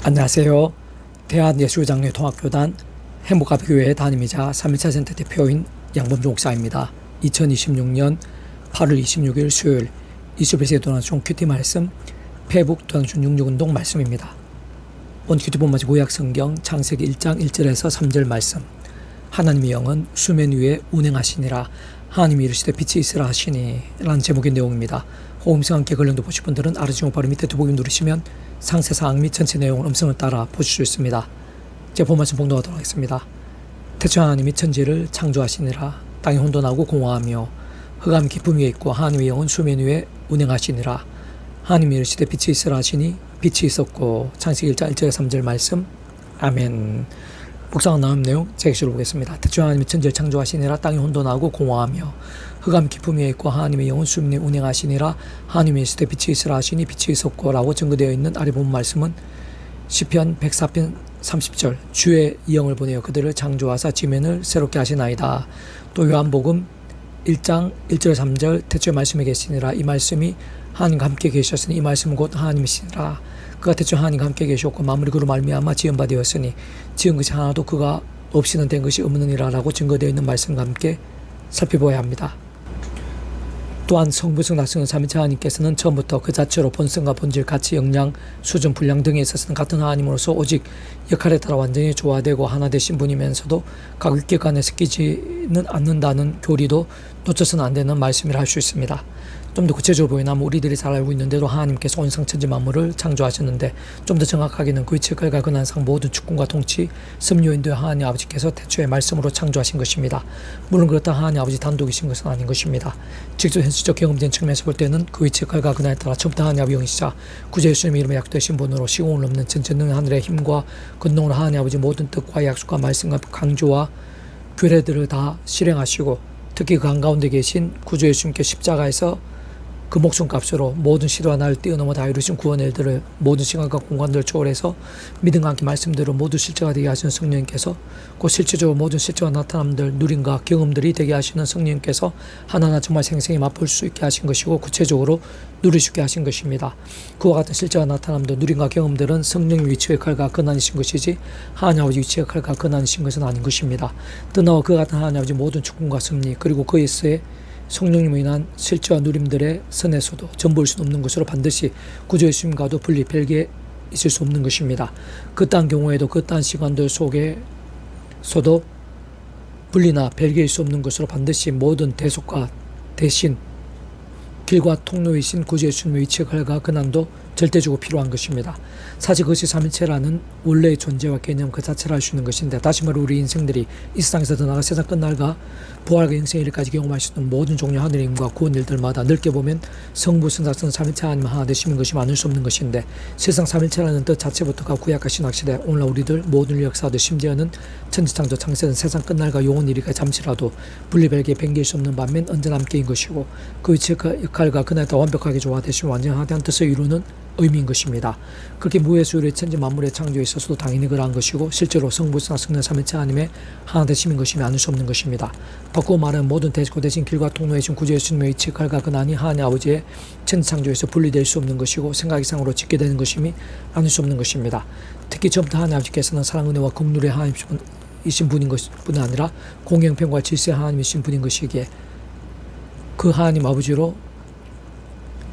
안녕하세요. 대한예수장로통합교단 행복가교회 담임이자 3.1차 센터 대표인 양범종 목사입니다. 2026년 8월 26일 수요일 이수배세 도난중 큐티 말씀 페북 도난중 66운동 말씀입니다. 오늘 큐티 본문은 구약성경 창세기 1장 1절에서 3절 말씀. 하나님의 영은 수면 위에 운행하시니라. 하나님이 이르시되 빛이 있으라 하시니 라는 제목의 내용입니다. 호음성 함께 걸령도 보실 분들은 아래쪽 바로 밑에 두 보기 누르시면 상세사항 및 전체 내용을 음성을 따라 보실 수 있습니다. 제 본말씀 봉독하도록 하겠습니다. 태초 하나님이 천지를 창조하시니라. 땅이 혼돈하고 공허하며 흑암 깊음 위에 있고 하나님의 영은 수면 위에 운행하시니라. 하나님이 이르시되 빛이 있으라 하시니 빛이 있었고. 창세기 1장 1절 3절 말씀. 아멘. 묵상한 다음 내용 제기시로 보겠습니다. 태초 하나님이 천지를 창조하시니라. 땅이 혼돈하고 공허하며 흑암 깊음 위에 있고 하나님의 영은 수면 위에 운행하시니라. 하나님이 이르시되 빛이 있으라 하시니 빛이 있었고 라고 증거되어 있는 아래 본 말씀은 시편 104편 30절 주의 영을 보내어 그들을 창조하사 지면을 새롭게 하시나이다. 또 요한복음 1장 1절 3절 태초에 말씀이 계시니라. 이 말씀이 하나님과 함께 계셨으니 이 말씀은 곧 하나님이시니라. 그가 태초 하나님과 함께 계셨고 만물이 그로 말미암아 지은 바 되었으니 지은 것이 하나도 그가 없이는 된 것이 없느니라 라고 증거되어 있는 말씀과 함께 살펴보아야 합니다. 또한 성부성 낙성은 3위차 하나님께서는 처음부터 그 자체로 본성과 본질, 가치, 역량, 수준, 분량 등에 있어서는 같은 하나님으로서 오직 역할에 따라 완전히 조화되고 하나 되신 분이면서도 각 위계관에 섞이지는 않는다는 교리도 놓쳐서는 안 되는 말씀이라 할 수 있습니다. 좀 더 구체적으로 보이면 우리들이 잘 알고 있는 대로 하나님께서 온 성천지 만물을 창조하셨는데 좀 더 정확하게는 그 위치가 근한상 모든 주권과 통치, 섭리요인도 하나님 아버지께서 태초에 말씀으로 창조하신 것입니다. 물론 그렇다 하나님 아버지 단독이신 것은 아닌 것입니다. 직접 현실적 경험된 측면에서 볼 때는 그 위치가 근한에 따라 처음부터 하나님 아버지 영이시자 구주 예수님의 이름에 약되신 분으로 시공을 넘는 전전능한 하늘의 힘과 권능으로 하나님 아버지 모든 뜻과 약속과 말씀과 강조와 규례들을 다 실행하시고 특히 그 한가운데 계신 구주 예수님께 십자가에서 그 목숨값으로 모든 시대와 나를 뛰어넘어 다 이루신 구원의 일들을 모든 시간과 공간들을 초월해서 믿음과 함께 말씀대로 모두 실제가 되게 하시는 성령님께서 곧 실제적으로 모든 실제가 나타남들 누림과 경험들이 되게 하시는 성령님께서 하나하나 정말 생생히 맛볼 수 있게 하신 것이고 구체적으로 누릴 수 있게 하신 것입니다. 그와 같은 실제가 나타남들 누림과 경험들은 성령의 위치 역할과 근한이신 것이지 하나님 아버지 위치 역할과 근한이신 것은 아닌 것입니다. 떠나와 그와 같은 하나님 아버지 모든 주권과 섭리 그리고 그에서의 성령님으로 인한 실제와 누림들의 선에서도 전부일 수 없는 것으로 반드시 구주 예수님과도 분리 별개 있을 수 없는 것입니다. 그딴 경우에도 그딴 시간들 속에서도 분리나 별개일 수 없는 것으로 반드시 모든 대속과 대신 길과 통로이신 구주 예수님의 위치 역할과 근한도 절대적으로 필요한 것입니다. 사실 그것이 삼위체라는 원래의 존재와 개념 그 자체를 알 수 있는 것인데 다시 말해 우리 인생들이 이 세상에서 더 나아가 세상 끝날과 부활과 영생의 일까지 경험할 수 있는 모든 종류 하늘의 힘과 구원 일들마다 넓게 보면 성부, 성자성, 삼위체 하나님 하나 되시는 것이 많을 수 없는 것인데 세상 삼위체라는 뜻 자체부터가 구약과 신약시대 오늘날 우리들 모든 역사들 심지어는 천지창조 창세는 세상 끝날과 영원 일이가 잠시라도 분리별개 변개일 수 없는 반면 언제나 함께인 것이고 그 위치 역할과 그날에 따라 완벽하게 조화되시면 완전하다는 뜻을 이루는 의미인 것입니다. 그렇게 무해수율의 천지 만물의 창조에 있어서도 당연히 그러한 것이고 실제로 성부성 성령 삼위체 하나님의 하나 되심인 것이 아닐 수 없는 것입니다. 바꾸어 말하면 모든 대지고 대신 길과 통로에 신 구주 예수님의 위치 역할과 근한이 하나님 아버지의 천지 창조에서 분리될 수 없는 것이고 생각 이상으로 짓게 되는 것임이 아닐 수 없는 것입니다. 특히 처음부터 하나님 아버지께서는 사랑 은혜와 긍휼의 하나님이신 분인 것뿐 아니라 공영평과 질서의 하나님이신 분인 것이기에 그 하나님 아버지로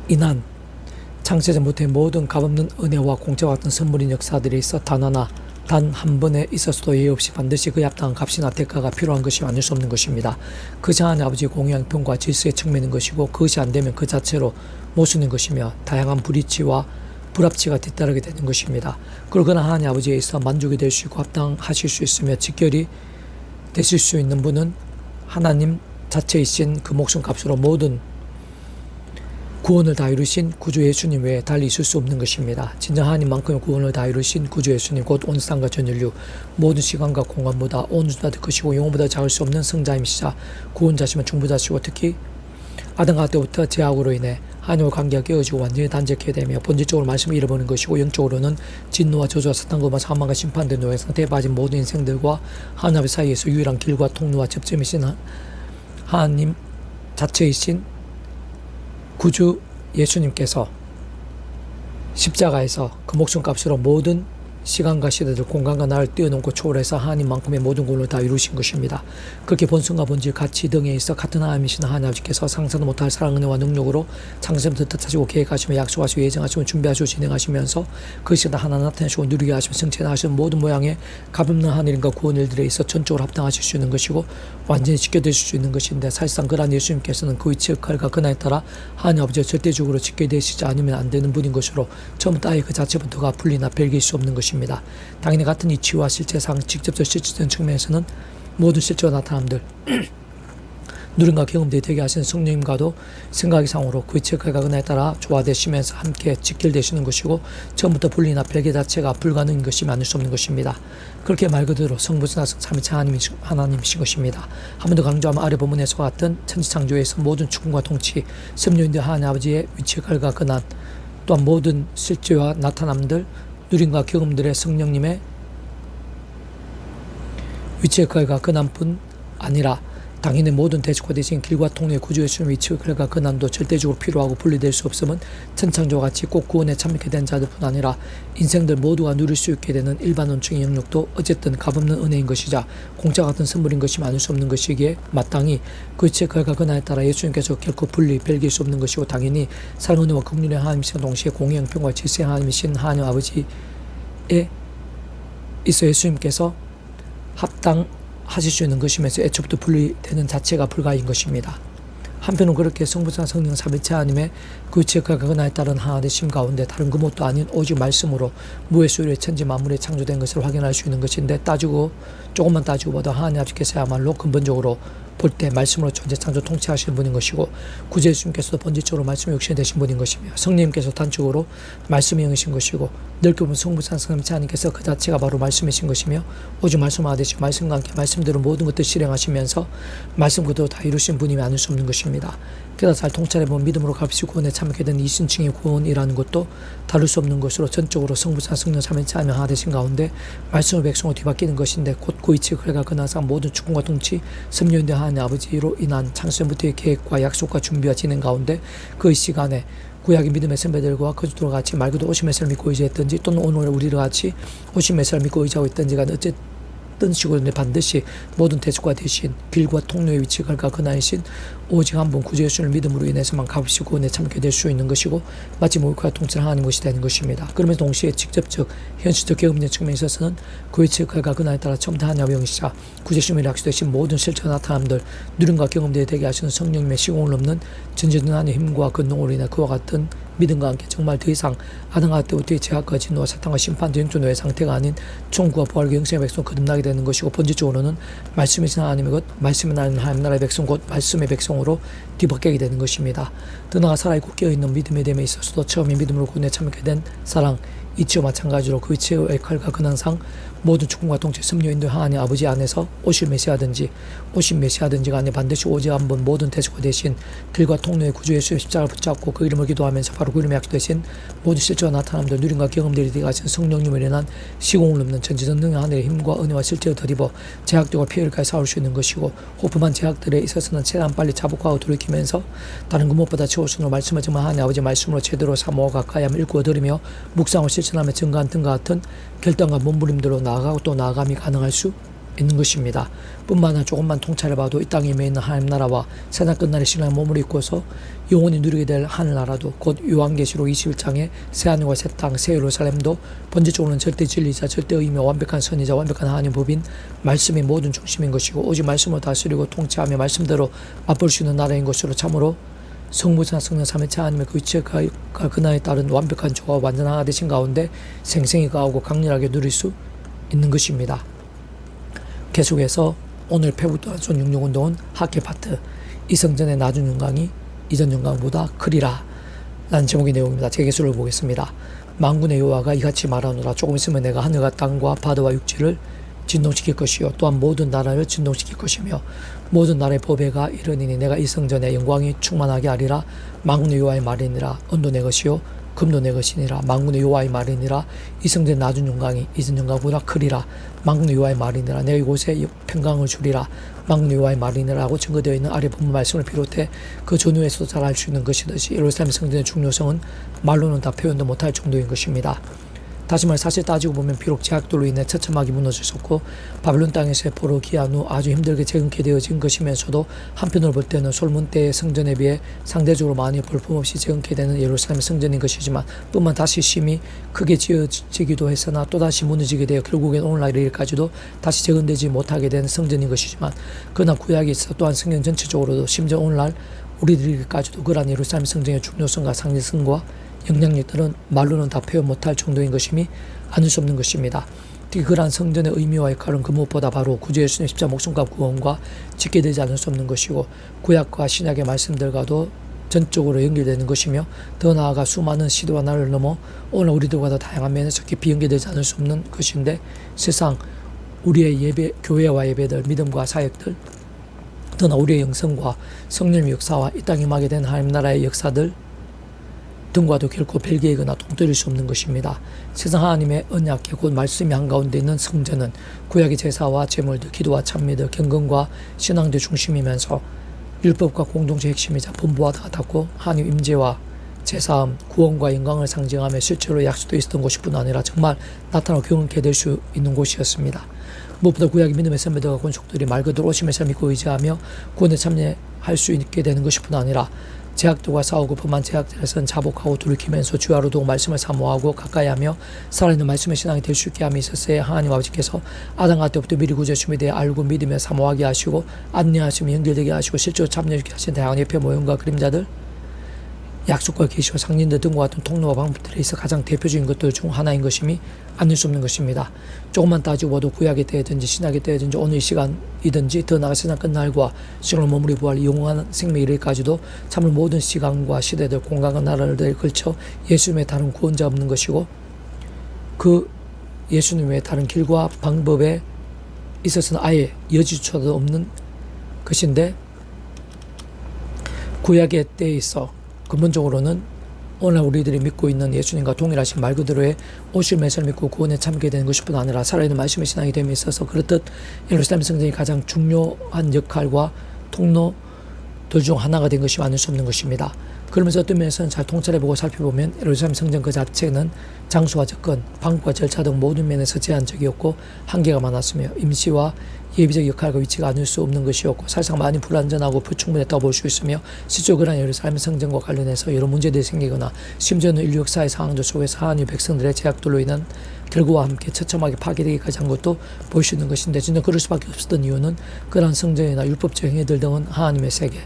인한 창세전부터의 모든 값없는 은혜와 공짜와 같은 선물인 역사들이 있어 단 한 번에 있어서도 예의 없이 반드시 그에 합당한 값이나 대가가 필요한 것이 아닐 수 없는 것입니다. 그것이 하나님 아버지의 공의형평과 질서의 측면인 것이고 그것이 안 되면 그 자체로 모순인 것이며 다양한 불이치와 불합치가 뒤따르게 되는 것입니다. 그러나 하나님 아버지에 있어 만족이 될 수 있고 합당하실 수 있으며 직결이 되실 수 있는 분은 하나님 자체이신 그 목숨값으로 모든 구원을 다 이루신 구주 예수님 외에 달리 있을 수 없는 것입니다. 진정 하나님만큼의 구원을 다 이루신 구주 예수님 곧 온 세상과 전 인류 모든 시간과 공간보다 온 우주보다 더 크시고 영혼보다 작을 수 없는 성자임이시자 구원자시면 중보자시고 특히 아담과 때부터 죄악으로 인해 하나님과 관계가 깨어지고 완전히 단절케 되며 본질적으로 말씀을 잃어버리는 것이고 영적으로는 진노와 저주와 사탄과 사망과 심판된 노예 상태에 빠진 모든 인생들과 하나님 사이에서 유일한 길과 통로와 접점이신 하나님 자체이신 구주 예수님께서 십자가에서 그 목숨값으로 모든 시간과 시대들, 공간과 나를 뛰어넘고 초월해서 하나님만큼의 모든 권을 다 이루신 것입니다. 그렇게 본성과 본질, 가치 등에 있어 같은 하나님이신 하나님 아버지께서 상상도 못할 사랑, 은혜와 능력으로 창세부터 뜻하시고 계획하시며 약속하시고 예정하시고 준비하시고 진행하시면서 그 시간 하나 나타내시고 누리게 하시며 승천하시는 모든 모양의 값없는 하늘인과 구원 일들에 있어 전적으로 합당하실 수 있는 것이고 완전히 지켜드실 수 있는 것인데, 사실상 그러한 예수님께서는 그 위치의 칼과 그날에 따라 하나님 아버지가 절대적으로 지켜되시지 않으면 안 되는 분인 것으로 처음부터 아예 그 자체부터가 분리나 별개일 수 없는 것입니다. 당연히 같은 이치와 실제상 직접적 실질적인 측면에서는 모든 실제와 나타남들 누림과 경험들이 되게 하시는 성령님과도 생각이상으로 그 위치의 칼과 그날에 따라 조화되시면서 함께 직결되시는 것이고 처음부터 분리나 별개 자체가 불가능인 것이 아닐 수 없는 것입니다. 그렇게 말 그대로 성부성자 삼위체 하나님이신 것입니다. 한 번 더 강조하면 아래 본문에서와 같은 천지창조에서 모든 주권과 통치, 섭리인들 하나님 아버지의 위치의 칼과 근한, 또한 모든 실제와 나타남들 누림과 경험들의 성령님의 위치의 칼과 근한뿐 아니라 당연히 모든 대적화되신 길과 통로의 구주의 수는 위치의 칼과 근한도 절대적으로 필요하고 분리될 수 없음은 천창조와 같이 꼭 구원에 참여하게 된 자들뿐 아니라 인생들 모두가 누릴 수 있게 되는 일반 원칙의 영역도 어쨌든 값없는 은혜인 것이자 공짜 같은 선물인 것이 많을 수 없는 것이기에 마땅히 그 위치의 칼과 근한에 따라 예수님께서 결코 분리, 별개일 수 없는 것이고 당연히 사랑, 은혜와 긍휼의 하나님이신 동시에 공의 형편과 질서의 하나님이신 하나님 아버지에 있어 예수님께서 합당하실 수 있는 것이면서 애초부터 분리되는 자체가 불가인 것입니다. 한편은 그렇게 성부성 성령 삼위체 하나님의 그 위치의 칼과 그날에 따른 하나 되심 가운데 다른 그 무엇도 아닌 오직 말씀으로 무의 수요일에 천지 만물에 창조된 것을 확인할 수 있는 것인데, 조금만 따지고 보다 하나님 아버지께서야말로 근본적으로 볼 때 말씀으로 존재 창조 통치하시는 분인 것이고 구주 예수님께서도 본질적으로 말씀의 육신이 되신 분인 것이며 성령님께서 단적으로 말씀의 영이신 것이고 넓게 보면 성부성 삼위체 하나님께서 그 자체가 바로 말씀이신 것이며 오직 말씀화 되시고 말씀과 함께 말씀대로 모든 것들 실행하시면서 말씀 그대로 다 이루신 분임이 아닐 수 없는 것입니다. 게다가 잘 통찰해보면 믿음으로 값이 구원에 참여하게 된 이신층의 구원이라는 것도 다를 수 없는 것으로 전적으로 성부성 성령 삼위체 하나님 하나 되신 가운데 말씀의 백성으로 뒤바뀌는 것인데, 곧 그 위치의 칼과 근한상 모든 주권과 통치, 섭리인들 하나님 아버지로 인한 창세전부터의 계획과 약속과 준비와 진행 가운데 그 시간에 구약의 믿음의 선배들과 그들과 같이 말 그대로 오심의 썰을 믿고 의지했든지 또는 오늘 우리를 같이 오심의 썰을 믿고 의지하고 있든지 간에 어쨌든 식으로 반드시 모든 대적과 대신 길과 통로의 위치가 근한이신 오직 한 분 구주 예수를 믿음으로 인해서만 값이 구원에 참게 될 수 있는 것이고 마치 목욕과 통치를 하나님 것이 되는 것입니다. 그러면서 동시에 직접적 현실적 경험적 측면에 있어서는 그 위치의 칼과 근한에 따라 처음부터 하나님의 영이시자 구주 예수님이 약속되신 모든 실체와 나타남들 누림과 경험들이 되게 하시는 성령님의 시공을 넘는 전지전능한 힘과 근동으로 인해 그와 같은 믿음과 함께 정말 더 이상 아담과 때부터의 죄악과 진노와 사탄과 심판도 영존의 상태가 아닌 천국과 부활과 영생의 백성 거듭나게 되는 것이고 본질적으로는 말씀이신 하나님의 것, 말씀의 하나님 나라의 백성 곧 말씀의 백성으로 뒤바뀌게 되는 것입니다. 더 나아가 살아있고 깨어있는 믿음의 됨에 있어서도 처음에 믿음으로 구원에 참여하게 된 사랑, 이치와 마찬가지로 그 위치의 칼과 근한상 모든 주권과 통치, 섭리인들 하나님 아버지 안에서 오실 메시아든지 간에 반드시 오직 한 번 모든 대적과 대신 길과 통로의 구주 예수의 십자가를 붙잡고 그 이름을 기도하면서 바로 그 이름에 약속되신 모든 실제와 나타남들 누림과 경험들이 되게 하신 성령님을 인한 시공을 넘는 전지전능의 하늘의 힘과 은혜와 실제로 덧입어 제약들과 피해를까지 싸울 수 있는 것이고 호프만 제약들에 있어서는 최대한 빨리 자복하고 돌이키면서 다른 그 무엇보다 최우선으로 말씀을 정말 하나님 아버지 말씀으로 제대로 사모하 가까이 하며 읽고 들으며 묵상을 실천하며 증거한 등과 같은 결단과 몸부림대로 나아가고 또 나아감이 가능할 수 있는 것입니다. 뿐만 아니라 조금만 통찰해봐도 이 땅에 임해 있는 하나님 나라와 세상 끝날의 신랑의 몸을 입고서 영원히 누리게 될 하늘나라도 곧 요한계시록 21장의 새하늘과 새 땅, 새 예루살렘도 본질적으로는 절대 진리자, 절대 의미와 완벽한 선이자 완벽한 하나님 법인 말씀의 모든 중심인 것이고 오직 말씀으로 다스리고 통치하며 말씀대로 맛볼 수 있는 나라인 것으로 참으로 성부성 성령 삼위체 하나님의 그 위치의 근한에 따른 완벽한 조화와 완전 하나 되신 가운데 생생히 가하고 강렬하게 누릴 수 있는 것입니다. 계속해서 오늘 페북 손 66운동은 학계 파트 이성전의 낮은 영광이 이전 영광보다 크리라 라는 제목의 내용입니다. 제 개수를 보겠습니다. 만군의 여호와가 이같이 말하노라. 조금 있으면 내가 하늘과 땅과 바다와 육지를 진동시킬 것이요 또한 모든 나라를 진동시킬 것이며 모든 나라의 보배가 이르니니 내가 이 성전에 영광이 충만하게 하리라. 만군의 여호와의 말이니라. 은도 내 것이요 금도 내 것이니라. 만군의 여호와의 말이니라. 이 성전의 낮은 영광이 이전 영광보다 크리라. 만군의 여호와의 말이니라. 내가 이곳에 평강을 주리라. 만군의 여호와의 말이니라 하고 증거되어 있는 아래 본문 말씀을 비롯해 그 전후에서도 잘 알 수 있는 것이듯이 예루살렘 성전의 중요성은 말로는 다 표현도 못할 정도인 것입니다. 다시 말해 사실 따지고 보면 비록 제약들로 인해 처참하게 무너졌었고 바벨론 땅에서의 포로 기한 후 아주 힘들게 재건케 되어진 것이면서도 한편으로 볼 때는 솔몬 때의 성전에 비해 상대적으로 많이 볼품없이 재건케 되는 예루살렘 성전인 것이지만 뿐만 다시 심히 크게 지어지기도 했으나 또다시 무너지게 되어 결국엔 오늘날 일까지도 다시 재건되지 못하게 된 성전인 것이지만 그러나 구약에 있어 또한 성경 전체적으로도 심지어 오늘날 우리들에게까지도 그러한 예루살렘 성전의 중요성과 상징성과 영향력들은 말로는 다 표현 못할 정도인 것임이 아닐 수 없는 것입니다. 특히 그러한 성전의 의미와 역할은 그 무엇보다 바로 구주 예수님의 십자가 목숨과 구원과 직계되지 않을 수 없는 것이고 구약과 신약의 말씀들과도 전적으로 연결되는 것이며 더 나아가 수많은 시대와 날을 넘어 오늘 우리들과 더 다양한 면에서 깊이 연결되지 않을 수 없는 것인데 세상 우리의 예배, 교회와 예배들, 믿음과 사역들 더나 우리의 영성과 성령의 역사와 이 땅에 임하게 된 하나님 나라의 역사들 등과도 결코 별개이거나 동떨어질 수 없는 것입니다. 세상 하나님의 언약계 곧 말씀이 한가운데 있는 성전은 구약의 제사와 제물들, 기도와 찬미들, 경건과 신앙들 중심이면서 율법과 공동체 핵심이자 본부와 같았고 하나님 임재와 제사함, 구원과 영광을 상징하며 실제로 약속되어 있었던 곳뿐 아니라 정말 나타나고 경험케 될 수 있는 곳이었습니다. 무엇보다 구약의 믿음의 선배들과 권속들이 말 그대로 오심에서 믿고 의지하며 구원에 참여할 수 있게 되는 것뿐 아니라 제약들과 싸우고 범한 제약들에서는 자복하고 돌이키면서 주야로 두고 말씀을 사모하고 가까이하며 살아있는 말씀의 신앙이 될 수 있게 함이 있었어야 하나님 아버지께서 아담과 때부터 미리 구주의 춤에 대해 알고 믿으며 사모하게 하시고 안내하시며 연결되게 하시고 실제로 참여하게 하신 다양한 옆에 모형과 그림자들 약속과 계시와 상징들 등과 같은 통로와 방법들에 있어 가장 대표적인 것들 중 하나인 것임이 아닐 수 없는 것입니다. 조금만 따지고 봐도 구약의 때든지 신약의 때든지 오늘 이 시간이든지 더 나아가 세상 끝날과 시간을 머무리 부활 영원한 생명에 이르기까지도 참으로 모든 시간과 시대들 공간과 나라들에 걸쳐 예수님의 다른 구원자 없는 것이고 그 예수님의 다른 길과 방법에 있어서는 아예 여지조차도 없는 것인데 구약의 때에 있어 근본적으로는 오늘 우리들이 믿고 있는 예수님과 동일하신 말 그대로의 오실 메시아를 믿고 구원에 참게 되는 것뿐 아니라 살아있는 말씀의 신앙이 됨에 있어서 그렇듯 예루살렘 성전이 가장 중요한 역할과 통로들 중 하나가 된 것이 아닐 수 없는 것입니다. 그러면서 어떤 면에서는 잘 통찰해보고 살펴보면 예루살렘 성전 그 자체는 장소와 접근, 방법과 절차 등 모든 면에서 제한적이었고 한계가 많았으며 임시와 예비적 역할과 위치가 아닐 수 없는 것이었고 사실상 많이 불완전하고 불충분했다고 볼 수 있으며 실제로 그런 예루살렘 성전과 관련해서 여러 문제들이 생기거나 심지어는 인류 역사의 상황들 속에서 하나님 백성들의 제약들로 인한 결과와 함께 처참하게 파괴되기까지 한 것도 볼 수 있는 것인데 진짜 그럴 수밖에 없었던 이유는 그러한 성전이나 율법적 행위들 등은 하나님의 세계,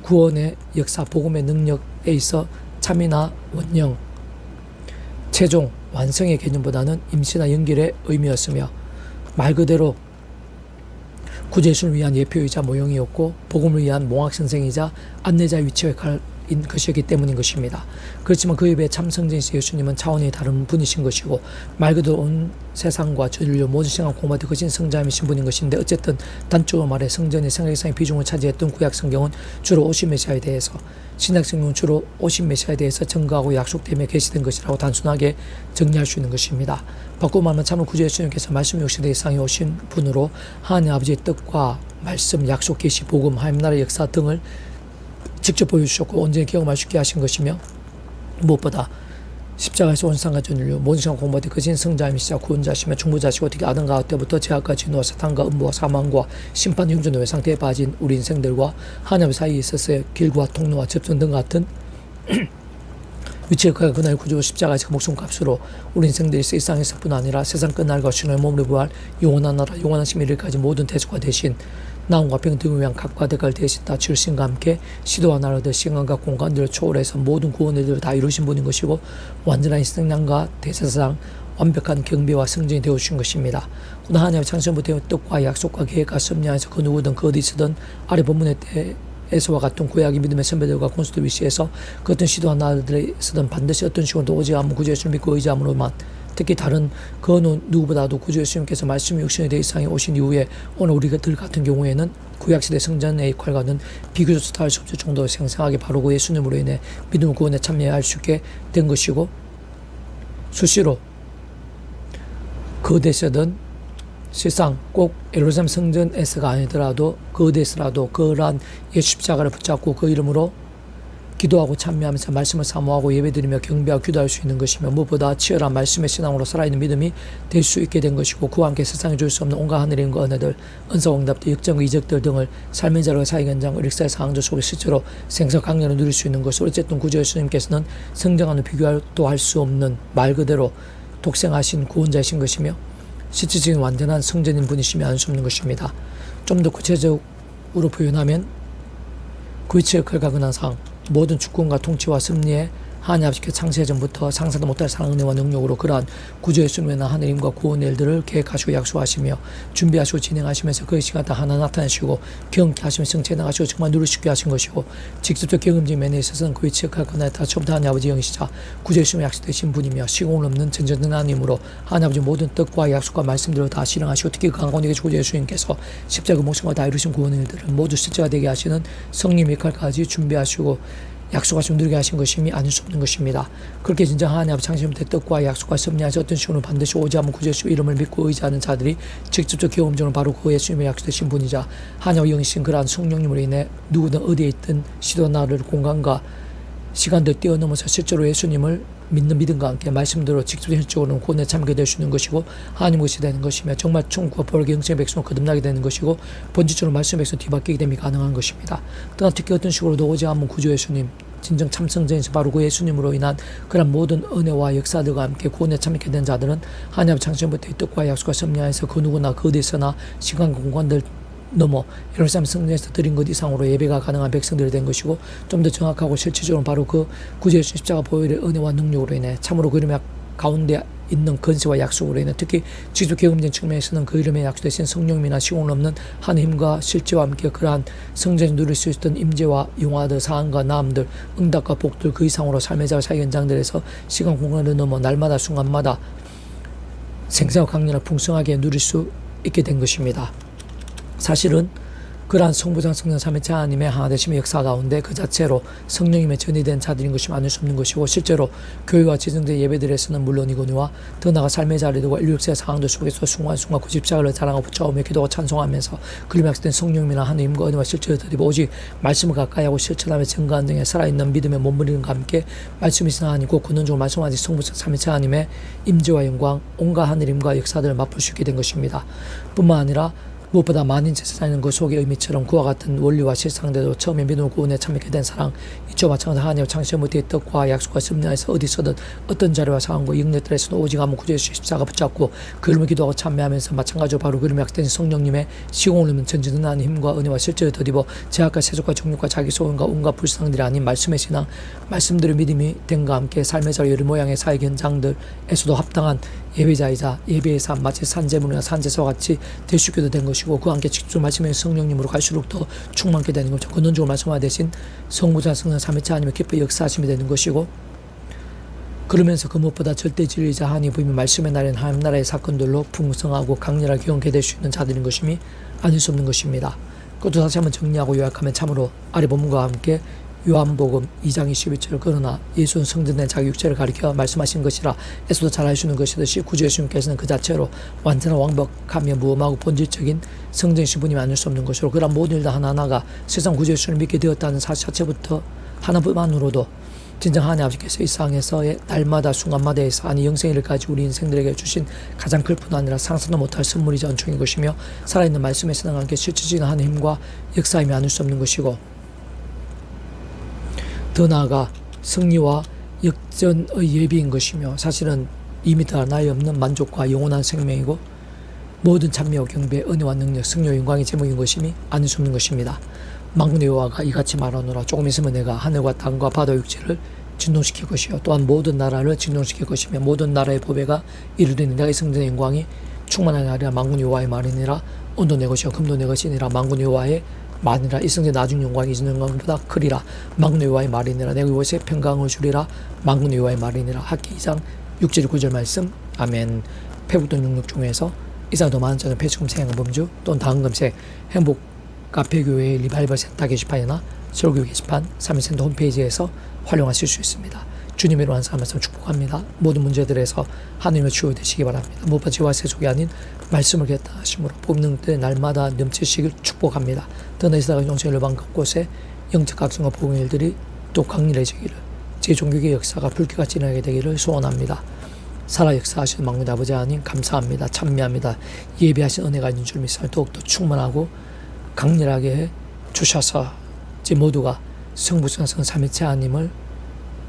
구원의 역사, 복음의 능력에 있어 참이나 원령, 최종, 완성의 개념보다는 임시나 연결의 의미였으며 말 그대로 구주 예수를 위한 예표이자 모형이었고 복음을 위한 몽학선생이자 안내자의 위치와 역할인 것이었기 때문인 것입니다. 그렇지만 그에 비해 참 성전이신 예수님은 차원이 다른 분이신 것이고 말 그대로 온 세상과 전 인류 모든 시간 공부하듯 거친 성자이신 분인 것인데 어쨌든 단적으로 말해 성전이 생각상의 비중을 차지했던 구약 성경은 주로 오신 메시아에 대해서 신약 성경은 주로 오신 메시아에 대해서 증거하고 약속되며 계시된 것이라고 단순하게 정리할 수 있는 것입니다. 바꾸고 말하면 참으로 구주 예수님께서 말씀 육신의 세상에 오신 분으로 하나님 아버지의 뜻과 말씀, 약속, 계시, 복음, 하나님 나라의 역사 등을 직접 보여주셨고 온전히 경험할 수 있게 하신 것이며 무엇보다 십자가에서 온 상과 전 인류 모든 시간 공부하듯 거진 성자이시자 구원자시며 중보자시고 특히 아담과 때부터 죄악과 진노와 사탄과 음부와 사망과 심판 형존의 상태에 빠진 우리 인생들과 하나님 사이에 있어서의 길과 통로와 접점 등 같은 위치가 그날 구주 십자가에서 그 목숨값으로 우리 인생들이 이 세상에서뿐 아니라 세상 끝날과 신의 몸으로 부활 영원한 나라 영원한 심리를까지 모든 대속과 대신 나음과 병 등을 위한 각과 대가를 대신 다 치르신과 함께 시도와 나라들 시간과 공간들을 초월해서 모든 구원을 다 이루신 분인 것이고 완전한 생명과 대세상 완벽한 경배와 성전이 되어주신 것입니다. 그러나 하나님의 창세부터의 뜻과 약속과 계획과 섭리 안에서 그 누구든 그 어디 있으든 아래 본문의 때에서와 같은 구약의 믿음의 선배들과 군수들 위시에서 그 어떤 시도와 나라들에서든 반드시 어떤 식으로도 오직 아무 구주 예수를 믿고 의지함으로만 특히 다른 그 어느 누구보다도 구주 예수님께서 말씀 육신의 대상에 오신 이후에 오늘 우리들 같은 경우에는 구약시대 성전의 역할과는 비교조차 할 수 없을 정도로 생생하게 바로 예수님으로 인해 믿음 구원에 참여할 수 있게 된 것이고 수시로 그 어디서든 실상 꼭 예루살렘 성전에서가 아니더라도 그 어디서라도 그러한 예수 십자가를 붙잡고 그 이름으로 기도하고 찬미하면서 말씀을 사모하고 예배드리며 경배하고 기도할 수 있는 것이며 무엇보다 치열한 말씀의 신앙으로 살아있는 믿음이 될 수 있게 된 것이고 그와 함께 세상에 줄 수 없는 온갖 하늘의 힘과 은혜들 은사응답들 역정과 이적들 등을 삶의 자료와 사역 현장 의식사의 상황들 속에 실제로 생사 강렬을 누릴 수 있는 것으로 어쨌든 구주 예수님께서는 성장하는 비교도 할 수 없는 말 그대로 독생하신 구원자이신 것이며 실질적인 완전한 성전인 분이시며 알 수 없는 것입니다. 좀 더 구체적으로 표현하면 그 위치의 결과근 항상 모든 주권과 통치와 섭리에 하나님 아버지께 창세 전부터 상상도 못할 사랑 은혜와 능력으로 그러한 구주 예수님의 하나님과 구원의 일들을 계획하시고 약속하시며 준비하시고 진행하시면서 그 시간 다 하나 나타내시고 경험케 하시며 성취해 나가시고 정말 누리시게 하신 것이고 직접적 경험적인 면에 있어서는 그 위치에 갈거나 다 처음부터 하나님 아버지 영이시자 구주 예수님의 약속되신 분이며 시공을 없는 전전된 하나님으로 하나님 아버지 모든 뜻과 약속과 말씀들을 다 실행하시고 특히 강건하게 구주 예수님께서 십자가 목숨과 다 이루신 구원의 일들을 모두 실제가 되게 하시는 성령의 칼까지 준비하시고 약속하시고 누리게 하신 것임이 아닐 수 없는 것입니다. 그렇게 진정 하나님 아버지 창세부터 뜻과 약속과 섭리하시 어떤 식으로 반드시 오지 않은 구주 예수 이름을 믿고 의지하는 자들이 직접적 경험적으로 바로 그 예수님의 약속되신 분이자 하나님의 영이신 그러한 성령님으로 인해 누구든 어디에 있든 시도나 나를 공간과 시간들 뛰어넘어서 실제로 예수님을 믿는 믿음과 함께 말씀대로 직접 현실적으로는 구원에 참게 될 수 있는 것이고 하나님 것이 되는 것이며 정말 천국과 벌게 영생의 백성을 거듭나게 되는 것이고 본질적으로 말씀의 백성 뒤바뀌게 됨이 가능한 것입니다. 또한 특히 어떤 식으로도 오지 않은 구주 예수님 진정 참성전에서 바로 그 예수님으로 인한 그런 모든 은혜와 역사들과 함께 구원에 참게 된 자들은 하나님 창세부터의 뜻과 약속과 섭리하에서 그 누구나 그 어디서나 시간 공간들 넘어 예루살렘 성전에서 드린 것 이상으로 예배가 가능한 백성들이 된 것이고 좀 더 정확하고 실질적으로 바로 그 구주 예수 십자가 보혈의 은혜와 능력으로 인해 참으로 그 이름의 가운데 있는 건세와 약속으로 인해 특히 직접 경험된 측면에서는 그 이름의 약속되신 성령이나 시공을 없는 하나님과 실제와 함께 그러한 성전이 누릴 수 있던 임재와 영화들 사항과 나음들 응답과 복들 그 이상으로 삶의 자와 사회 현장들에서 시간 공간을 넘어 날마다 순간마다 생사와 강렬을 풍성하게 누릴 수 있게 된 것입니다. 사실은 그러한 성부장 성령 삼위체 하나님의 하나되심의 역사 가운데 그 자체로 성령님의 전이된 자들인 것이 아닐 수 없는 것이고 실제로 교회와 지정된 예배들에서는 물론이거니와 더 나아가 삶의 자리들과 인류 역사의 상황들 속에서 순간순간 그 십자가를 자랑하고 붙잡으며 기도하고 찬송하면서 그림에 약속된 성령님이나 하나님과 은혜와 실제를 드리고 오직 말씀을 가까이하고 실천하며 증거한 등에 살아있는 믿음의 몸부림과 함께 말씀이 있으나 하나님고 근원적으로 말씀하신 성부장 삼위체 하나님의 임재와 영광 온갖 하늘임과 역사들을 맛볼 수 있게 된 것입니다. 뿐만 아니라 무엇보다 만인 제사장인 그 속의 의미처럼 그와 같은 원리와 실상대로 처음에 믿음을 구원에 참여하게 된 사랑 이처 마찬가지 하나님의 창세부터의 뜻과 약속과 섭리하에서 어디서든 어떤 자리와 상황과 영역들에서도 오직 아무 구주 예수 십자가 붙잡고 그 이름을 기도하고 참여하면서 마찬가지로 바로 그 이름에 약속된 성령님의 시공을 넣는 전지전능한 힘과 은혜와 실제를 더디고 제약과 세속과 정욕과 자기 소원과 온갖 불상들이 아닌 말씀의 신앙 말씀들의 믿음이 됨과 함께 삶의 자리 여러 모양의 사회 현장들에서도 합당한 예배자이자 예배의 삶 마치 산재물이나 산제사와 같이 될 수 있게 된 것이고 그와 함께 직접 말씀의 성령님으로 갈수록 더 충만케 되는 것이죠. 근원적으로 말씀하 대신 성부자 성령 삼위체 하나님의 기뻐 역사하심이 되는 것이고 그러면서 그 무엇보다 절대 진리이자 하나님 부임의 말씀의 날에는 하나님 나라의 사건들로 풍성하고 강렬하게 경험케 될 수 있는 자들인 것임이 아닐 수 없는 것입니다. 그것도 다시 한번 정리하고 요약하면 참으로 아래 본문과 함께 요한복음 2장 21절 그러나 예수는 성전된 자기 육체를 가리켜 말씀하신 것이라 에서도 잘 알수는 것이듯이 구주 예수님께서는 그 자체로 완전한 완벽하며 무엄하고 본질적인 성전이신 분이 아닐 수 없는 것으로 그러한 모든 일들 하나하나가 세상 구주 예수를 믿게 되었다는 사실 자체부터 하나만으로도 진정 하나님 아버지께서 이 세상에서의 날마다 순간마다에서 아니 영생일까지 우리 인생들에게 주신 가장 클 뿐 아니라 상상도 못할 선물이자 은총인 것이며 살아있는 말씀의 신앙과 함께 실질적인 하나님과 역사임이 아닐 수 없는 것이고 더 나아가 승리와 역전의 예비인 것이며 사실은 이미 다 나이 없는 만족과 영원한 생명이고 모든 찬미와 경배, 은혜와 능력, 승리와 영광의 제목인 것임이 아닐 수 없는 것입니다. 만군의 여호와가 이같이 말하노라 조금 있으면 내가 하늘과 땅과 바다 육지를 진동시킬 것이요 또한 모든 나라를 진동시킬 것이며 모든 나라의 보배가 이르되니 내가 이 성전의 영광이 충만하게 하리라. 만군의 여호와의 말이니라. 온도 내 것이요 금도 내 것이니라. 만군의 여호와의 말이니라. 이 성전 나중 영광이 이전 영광보다 크리라. 만군의 여호와의 말이니라. 내가 이곳에 평강을 주리라. 만군의 여호와의 말이니라. 학기 2장 6절 9절 말씀. 아멘. 페북돈 능력 중에서 이상 더 많은 자는 폐수금 생활범주 또는 다음 검색 행복 카페교회의 리바이벌 센터 게시판이나 설교 게시판 3일센터 홈페이지에서 활용하실 수 있습니다. 주님의 이름으로 말씀 축복합니다. 모든 문제들에서 하나님의 치유되시기 바랍니다. 무엇보다 지와 세속이 아닌 말씀을 결단하심으로 뽑는 때 날마다 넘치시길 축복합니다. 더 나아가 용서의 일반 곳곳에 영적 각성과 복음의 일들이 더욱 강렬해지기를, 제 종교의 역사가 불길같이 일어나게 되기를 소원합니다. 살아 역사하시는 만군의 아버지 하나님 감사합니다. 찬미합니다. 예비하신 은혜가 있는 줄 믿습니다. 더욱더 충만하고 강렬하게 주셔서 제 모두가 성부성성 삼위체 하나님을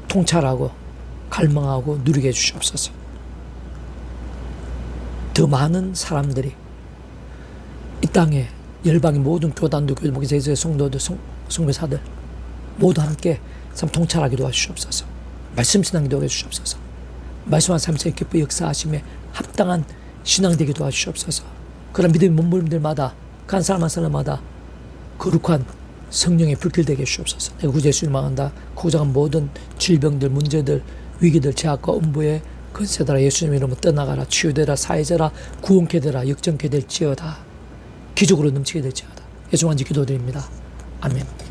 통찰하고 갈망하고 누리게 해주시옵소서. 더 많은 사람들이 이 땅에 열방의 모든 교단도 교회목사들 성도들 성교사들 모두 함께 참 통찰하게 도와주시옵소서. 말씀 신앙이 되게 해주시옵소서. 말씀한 삼위체의 기쁘 역사하심에 합당한 신앙 되게 도와주시옵소서. 그런 믿음의 몸부림들마다 간 사람 한 사람마다 거룩한 성령의 불길 되게 해주시옵소서. 내가 구주 예수를 망한다. 고장한 모든 질병들, 문제들, 위기들, 제약과 음부의 근세들아 예수님 이름으로 떠나가라. 치유되라. 사해져라. 구원케 되라. 역정케 될지어다. 기적으로 넘치게 될지어다. 예수 안지 기도드립니다. 아멘.